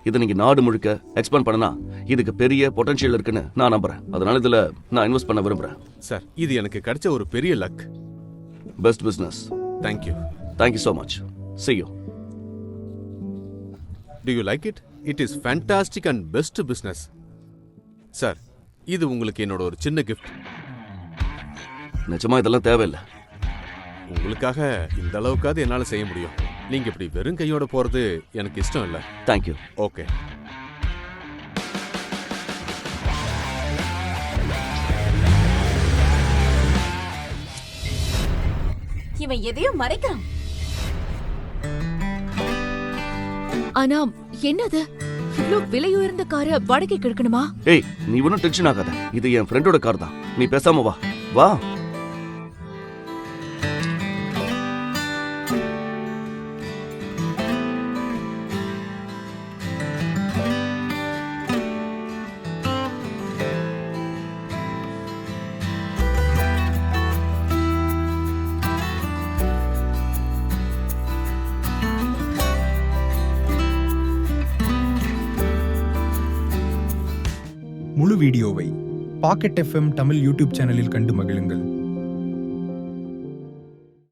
இதை நீங்க நாடு முழுக்க எக்ஸ்பேண்ட் பண்ணனா இதுக்கு பெரிய பொட்டன்ஷியல் இருக்குன்னு நான் நம்புறேன். அதனால இதுல நான் இன்வெஸ்ட் பண்ண விரும்புறேன். சார், இது எனக்கு கிடைச்ச ஒரு பெரிய luck. Best business. Thank you. Thank you so much. See you. Do you like it? It is fantastic and best business. Sir, இது உங்களுக்கு என்னோட ஒரு சின்ன கிஃப்ட். நிஜமா இதெல்லாம் தேவையில்லை. உங்களுக்காக இந்த அளவுக்காவது என்னால செய்ய முடியும். நீங்க இப்படி வெறும் கையோட போறது எனக்கு இஷ்டம் இல்லை. தேங்க்யூ. ஓகே. இவன் எதையோ மறைக்கிறான். ஆனா என்னது, இவ்ளோ விலை உயர்ந்த காரை வாடகைக்கு எடுக்கணுமா? ஏய், நீ ஒன்னும் டென்ஷன் ஆகாத. இது என் ஃப்ரெண்டோட கார் தான். நீ பேசாம வா. வா. முழு வீடியோவை பாக்கெட் FM தமிழ் யூடியூப் சேனலில் கண்டு மகிழுங்கள்.